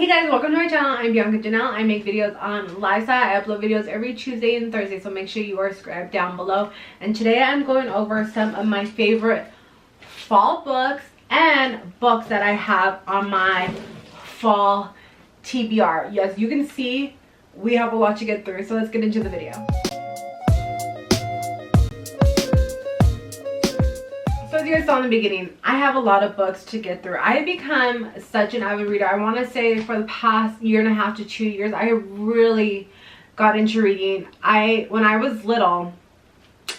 Hey guys, welcome to my channel. I'm Bianca Janelle. I make videos on lifestyle. I upload videos every Tuesday and Thursday, so make sure you are subscribed down below. And today I'm going over some of my favorite fall books and books that I have on my fall TBR. Yes, you can see we have a lot to get through, so let's get into the video. So as you guys saw in the beginning, I have a lot of books to get through. I have become such an avid reader. I want to say for the past year and a half to 2 years, I really got into reading. When I was little,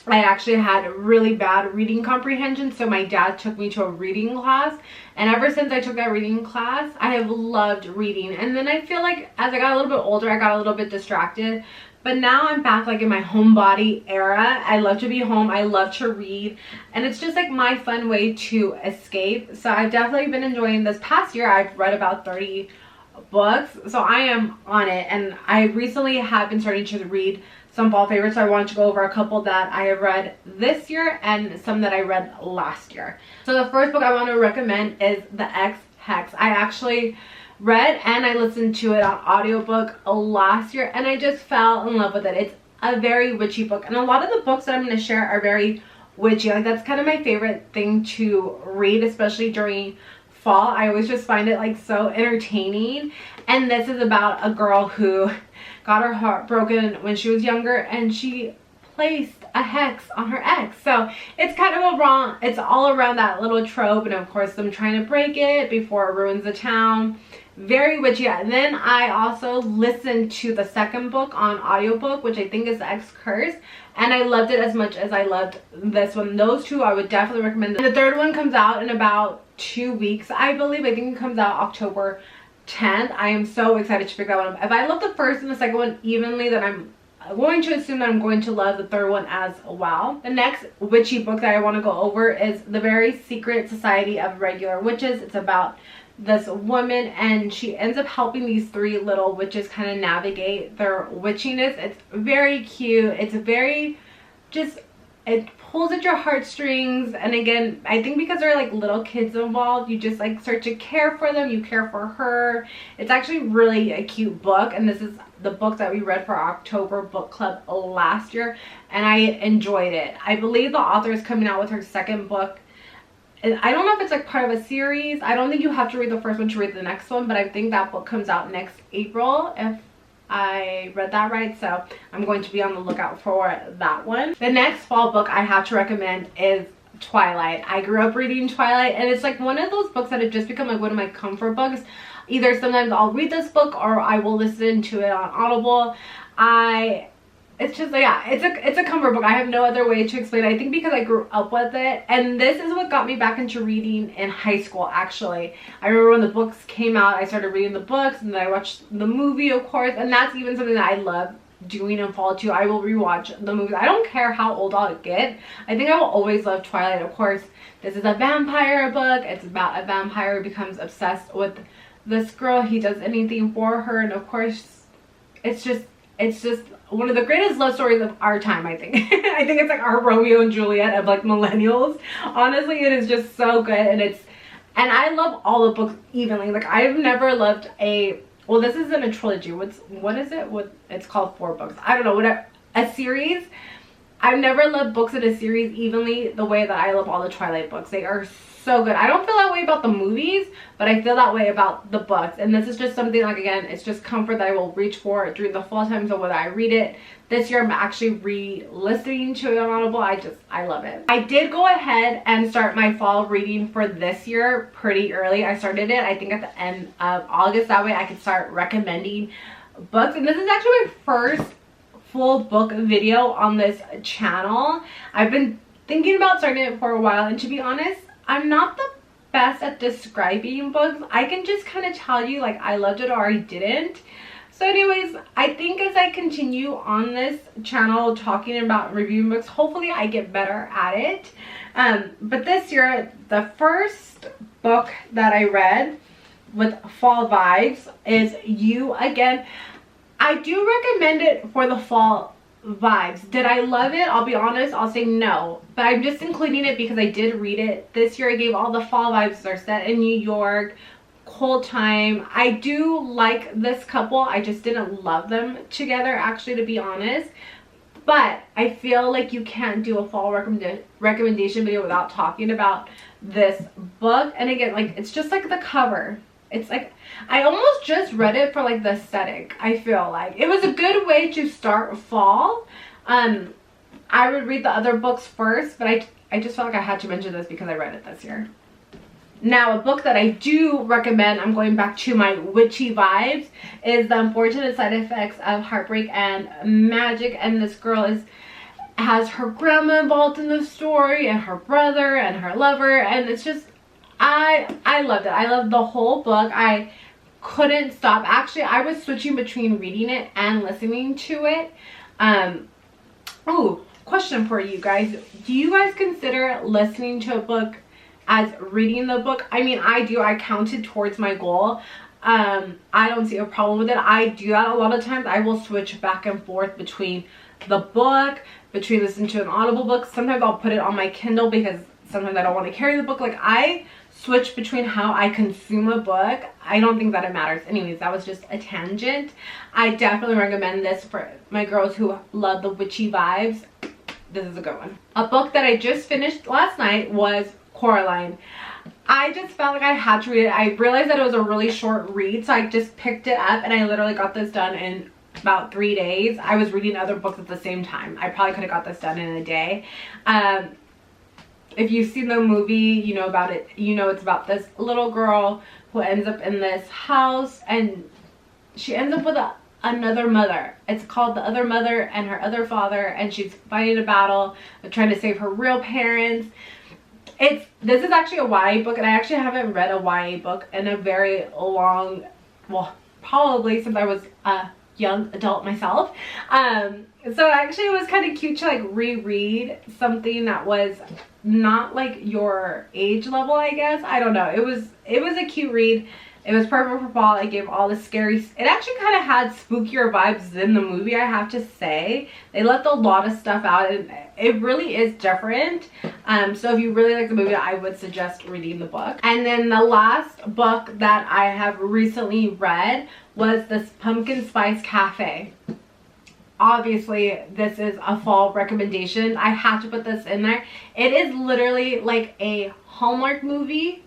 I actually had really bad reading comprehension, so my dad took me to a reading class, and ever since I took that reading class, I have loved reading. And then I feel like as I got a little bit older, I got a little bit distracted. But now I'm back like in my homebody era. I love to be home. I love to read. And it's just like my fun way to escape. So I've definitely been enjoying this past year. I've read about 30 books. So I am on it. And I recently have been starting to read some fall favorites. So I wanted to go over a couple that I have read this year and some that I read last year. So the first book I want to recommend is The Ex-Hex. I actually read and I listened to it on audiobook last year, and I just fell in love with it. It's a very witchy book, and a lot of the books that I'm going to share are very witchy. Like, that's kind of my favorite thing to read, especially during fall. I always just find it like so entertaining. And this is about a girl who got her heart broken when she was younger, and she placed a hex on her ex. So it's kind of it's all around that little trope, and of course them trying to break it before it ruins the town. Very witchy. And then I also listened to the second book on audiobook, which I think is The Ex-Curse, and I loved it as much as I loved this one. Those two I would definitely recommend. And the third one comes out in about 2 weeks, I believe. I think it comes out October 10th. I am so excited to pick that one up. If I love the first and the second one evenly, then I'm going to assume that I'm going to love the third one as well. The next witchy book that I want to go over is The Very Secret Society of Regular Witches. It's about this woman, and she ends up helping these 3 little witches kind of navigate their witchiness. It's very cute. It's very it pulls at your heartstrings. And again, I think because there are like little kids involved, you just like start to care for them. You care for her. It's actually really a cute book, and this is the book that we read for our October book club last year, and I enjoyed it. I believe the author is coming out with her second book. I don't know if it's like part of a series. I don't think you have to read the first one to read the next one, but I think that book comes out next April, if I read that right. So I'm going to be on the lookout for that one. The next fall book I have to recommend is Twilight. I grew up reading Twilight, and it's like one of those books that have just become like one of my comfort books. Either sometimes I'll read this book or I will listen to it on Audible. It's just, yeah, it's a comfort book. I have no other way to explain it. I think because I grew up with it, and this is what got me back into reading in high school, actually. I remember when the books came out, I started reading the books, and then I watched the movie, of course, and that's even something that I love doing in fall too. I will rewatch the movies. I don't care how old I'll get. I think I will always love Twilight. Of course, this is a vampire book. It's about a vampire who becomes obsessed with this girl. He does anything for her, and of course, it's just one of the greatest love stories of our time, I think. I think it's like our Romeo and Juliet of like millennials. Honestly, it is just so good, and I love all the books evenly. Like, I've never loved well, this isn't a trilogy. What is it? It's called 4 books. I don't know, whatever. A series. I've never loved books in a series evenly the way that I love all the Twilight books. They are so good. I don't feel that way about the movies, but I feel that way about the books. And this is just something, like, again, it's just comfort that I will reach for during the fall time. So whether I read it this year, I'm actually re-listening to it on Audible. I love it. I did go ahead and start my fall reading for this year pretty early. I started it, I think, at the end of August. That way I could start recommending books. And this is actually my first full book video on this channel. I've been thinking about starting it for a while, and to be honest, I'm not the best at describing books. I can just kind of tell you like I loved it or I didn't. So anyways, I think as I continue on this channel talking about reviewing books, hopefully I get better at it. But this year, the first book that I read with fall vibes is You Again. I do recommend it for the fall vibes. Did I love it? I'll be honest, I'll say no. But I'm just including it because I did read it this year. I gave all the fall vibes. They're set in New York. whole time. I do like this couple. I just didn't love them together, actually, to be honest. But I feel like you can't do a fall recommendation video without talking about this book. And again, like, it's just like the cover. It's like, I almost just read it for like the aesthetic. I feel like it was a good way to start fall. I would read the other books first, but I just felt like I had to mention this because I read it this year. Now, a book that I do recommend, I'm going back to my witchy vibes, is The Unfortunate Side Effects of Heartbreak and Magic. And this girl has her grandma involved in the story, and her brother, and her lover, and it's just, I loved it. I loved the whole book. I couldn't stop. Actually, I was switching between reading it and listening to it. Oh, question for you guys. Do you guys consider listening to a book as reading the book? I mean, I do. I count it towards my goal. I don't see a problem with it. I do that a lot of times. I will switch back and forth between the book, between listening to an Audible book. Sometimes I'll put it on my Kindle because sometimes I don't want to carry the book. Like, I switch between how I consume a book. I don't think that it matters. Anyways, that was just a tangent. I definitely recommend this for my girls who love the witchy vibes. This is a good one. A book that I just finished last night was Coraline. I just felt like I had to read it. I realized that it was a really short read, so I just picked it up and I literally got this done in about 3 days. I was reading other books at the same time. I probably could have got this done in a day. If you've seen the movie, you know about it. You know it's about this little girl who ends up in this house, and she ends up with another mother. It's called The Other Mother and Her Other Father, and she's fighting a battle of trying to save her real parents. This is actually a YA book, and I actually haven't read a YA book in a very long, well, probably since I was a young adult myself. So actually it was kind of cute to like reread something that was not like your age level, I guess. I don't know. It was a cute read. It was perfect for fall. It gave all the scary, it actually kind of had spookier vibes than the movie, I have to say. They left a lot of stuff out, and it really is different. So if you really like the movie, I would suggest reading the book. And then the last book that I have recently read was this Pumpkin Spice Cafe. Obviously, this is a fall recommendation. I have to put this in there. It is literally like a Hallmark movie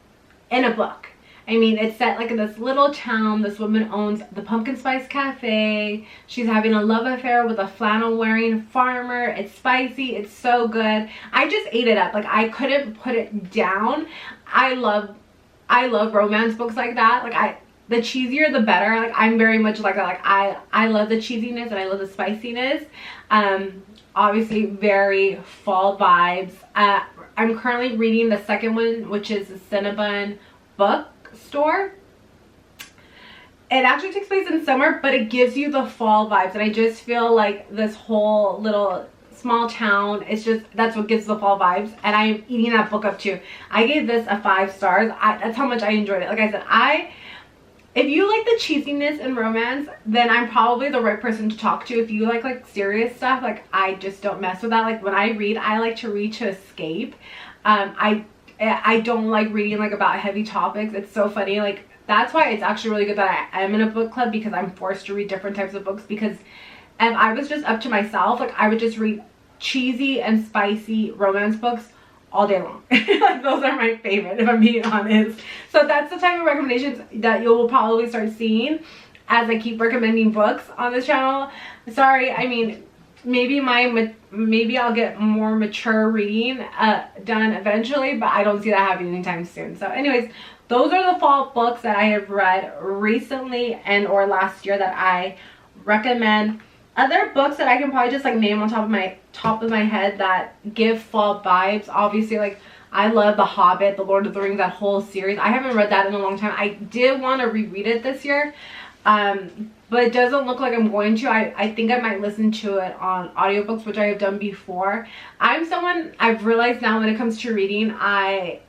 in a book. I mean, it's set like in this little town. This woman owns the Pumpkin Spice Cafe. She's having a love affair with a flannel wearing farmer. It's spicy. It's so good. I just ate it up. Like, I couldn't put it down. I love romance books like that. Like, the cheesier the better. Like, I'm very much like that. Like, I love the cheesiness and I love the spiciness. Obviously very fall vibes. I'm currently reading the second one, which is the Cinnabon Bookstore. It actually takes place in summer, but it gives you the fall vibes, and I just feel like this whole little small town, it's just, that's what gives the fall vibes, and I'm eating that book up too. I gave this a 5 stars. That's how much I enjoyed it. Like I said, if you like the cheesiness and romance, then I'm probably the right person to talk to. If you like serious stuff, like, I just don't mess with that. Like, when I read, I like to read to escape. I don't like reading like about heavy topics. It's so funny. Like, that's why it's actually really good that I am in a book club, because I'm forced to read different types of books. Because if I was just up to myself, like, I would just read cheesy and spicy romance books all day long. Like, those are my favorite, if I'm being honest. So that's the type of recommendations that you'll probably start seeing as I keep recommending books on this channel. Sorry, I mean, maybe I'll get more mature reading done eventually, but I don't see that happening anytime soon. So anyways, those are the fall books that I have read recently and or last year that I recommend. Other books that I can probably just like name on top of my head that give fall vibes, obviously, like, I love The Hobbit, The Lord of the Rings, that whole series. I haven't read that in a long time. I did want to reread it this year, but it doesn't look like I'm going to. I think I might listen to it on audiobooks, which I have done before. I'm someone, I've realized now, when it comes to reading, I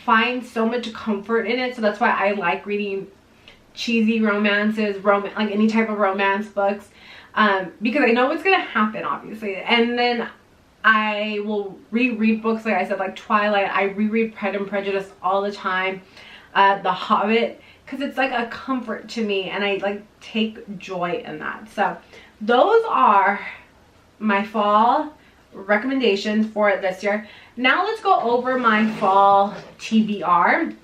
find so much comfort in it. So that's why I like reading cheesy romances, like any type of romance books, because I know what's going to happen, obviously. And then I will reread books, like I said, like Twilight. I reread Pride and Prejudice all the time. The Hobbit because it's like a comfort to me, and I like take joy in that. So those are my fall recommendations for this year. Now let's go over my fall TBR.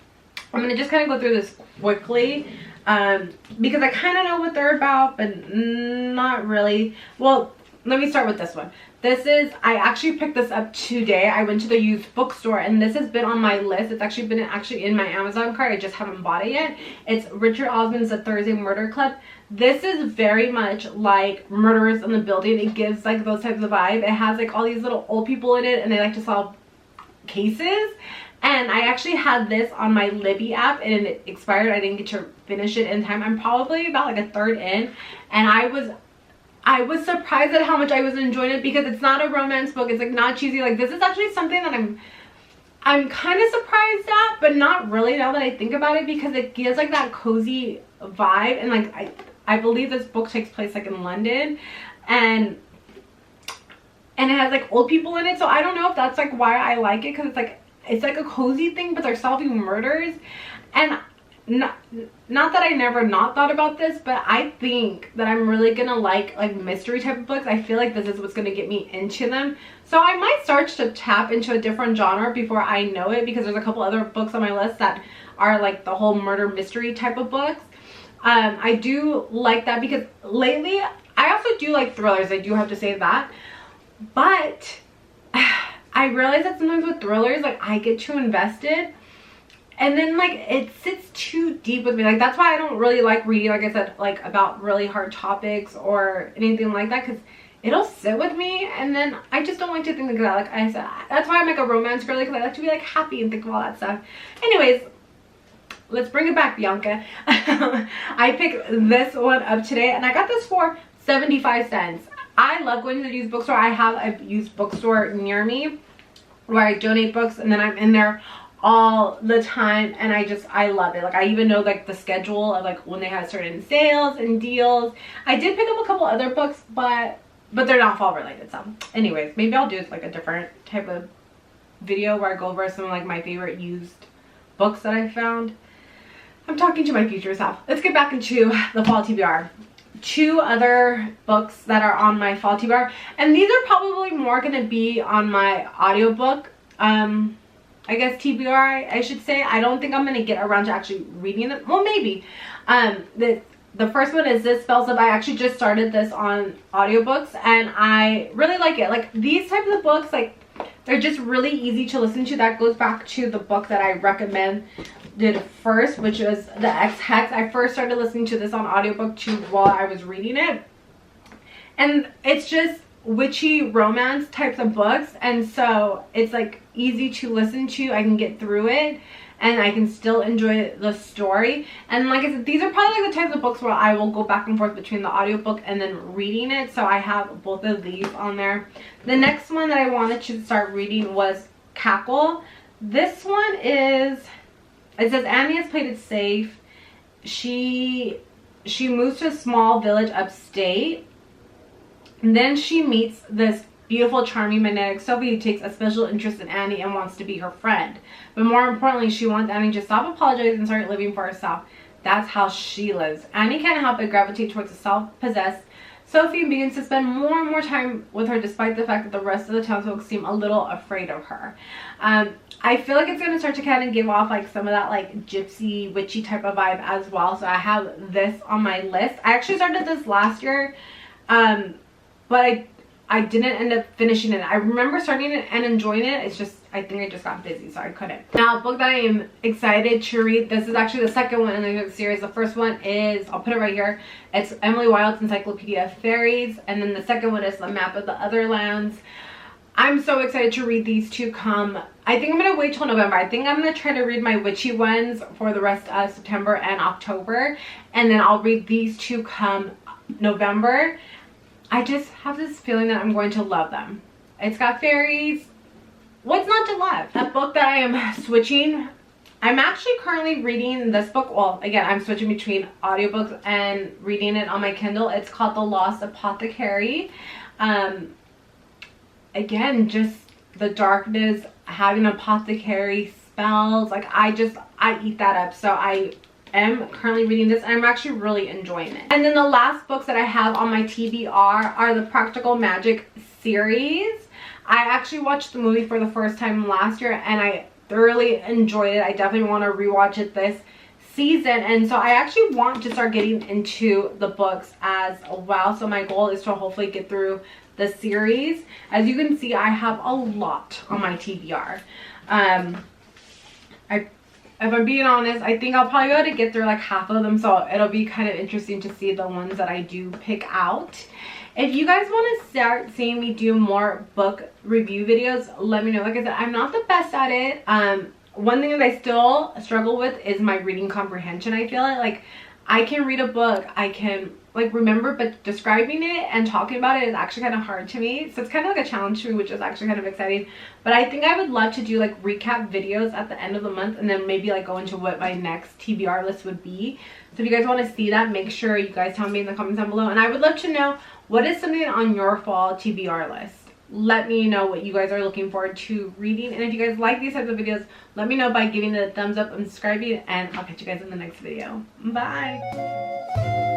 I'm gonna just kind of go through this quickly because I kind of know what they're about, but not really. Well, let me start with this one. This is, I actually picked this up today. I went to the used bookstore, and this has been on my list. It's actually been in my Amazon cart. I just haven't bought it yet. It's Richard Osman's The Thursday Murder Club. This is very much like Murderers in the Building. It gives like those types of vibe. It has like all these little old people in it, and they like to solve cases. And I actually had this on my Libby app, and it expired. I didn't get to finish it in time. I'm probably about like a third in, and I was surprised at how much I was enjoying it, because it's not a romance book. It's like not cheesy. Like, this is actually something that I'm kind of surprised at, but not really now that I think about it, because it gives like that cozy vibe. And like I believe this book takes place like in London, and it has like old people in it. So I don't know if that's like why I like it, because it's like a cozy thing, but they're solving murders. And not that I never not thought about this, but I think that I'm really gonna like mystery type of books. I feel like this is what's gonna get me into them. So I might start to tap into a different genre before I know it, because there's a couple other books on my list that are like the whole murder mystery type of books. I do like that, because lately I also do like thrillers. I do have to say that, but I realize that sometimes with thrillers, like, I get too invested, and then like it sits too deep with me. Like, that's why I don't really like reading, like I said, like about really hard topics or anything like that, because it'll sit with me, and then I just don't like to think like that. Like I said, that's why I'm like a romance girly, because I like to be like happy and think of all that stuff. Anyways, let's bring it back, Bianca. I picked this one up today, and I got this for 75 cents. I love going to the used bookstore. I have a used bookstore near me where I donate books, and then I'm in there all the time, and I love it. Like, I even know like the schedule of like when they have certain sales and deals. I did pick up a couple other books, but they're not fall related. So anyways, maybe I'll do like a different type of video where I go over some of like my favorite used books that I found. I'm talking to my future self. Let's get back into the fall TBR. Two other books that are on my fall TBR, and these are probably more going to be on my audiobook I guess TBR, I should say. I don't think I'm going to get around to actually reading them. Well, maybe. The first one is This Spells Up. I actually just started this on audiobooks, and I really like it. Like, these types of books, like, they're just really easy to listen to. That goes back to the book that I recommended first, which was The Ex-Hex. I first started listening to this on audiobook too while I was reading it. And it's just witchy romance types of books, and so it's like easy to listen to. I can get through it, and I can still enjoy the story. And like I said, these are probably like the types of books where I will go back and forth between the audiobook and then reading it. So I have both of these on there. The next one that I wanted to start reading was Cackle. This one is, it says Annie has played it safe. She moves to a small village upstate, and then she meets this beautiful, charming, magnetic Sophie who takes a special interest in Annie and wants to be her friend. But more importantly, she wants Annie to stop apologizing and start living for herself. That's how she lives. Annie can't help but gravitate towards a self-possessed Sophie and begins to spend more and more time with her, despite the fact that the rest of the townsfolk seem a little afraid of her. I feel like it's going to start to kind of give off like some of that like gypsy, witchy type of vibe as well. So I have this on my list. I actually started this last year, but I didn't end up finishing it. I remember starting it and enjoying it. It's just, I think I just got busy, so I couldn't. Now, a book that I am excited to read, this is actually the second one in the series. The first one is, I'll put it right here, it's Emily Wilde's Encyclopedia of Fairies, and then the second one is The Map of the Other Lands. I'm so excited to read these two come. I think I'm going to wait till November. I think I'm going to try to read my witchy ones for the rest of September and October, and then I'll read these two come November. I just have this feeling that I'm going to love them. It's got fairies. What's not to love? A book that I am switching. I'm actually currently reading this book. Well, again, I'm switching between audiobooks and reading it on my Kindle. It's called The Lost Apothecary. Again, just the darkness, having apothecary spells. Like, I eat that up. So I am currently reading this and I'm actually really enjoying it. And then the last books that I have on my TBR are the Practical Magic series. I actually watched the movie for the first time last year and I thoroughly enjoyed it. I definitely want to rewatch it this season, and so I actually want to start getting into the books as well. So my goal is to hopefully get through the series. As you can see, I have a lot on my TBR. If I'm being honest, I think I'll probably be able to get through like half of them, so it'll be kind of interesting to see the ones that I do pick out. If you guys want to start seeing me do more book review videos, let me know. Like I said, I'm not the best at it. One thing that I still struggle with is my reading comprehension. I feel like I can read a book, I can like remember, but describing it and talking about it is actually kind of hard to me. So it's kind of like a challenge to me, which is actually kind of exciting. But I think I would love to do like recap videos at the end of the month and then maybe like go into what my next TBR list would be. So if you guys want to see that, make sure you guys tell me in the comments down below. And I would love to know, what is something on your fall TBR list? Let me know what you guys are looking forward to reading. And if you guys like these types of videos, let me know by giving it a thumbs up and subscribing. And I'll catch you guys in the next video. Bye.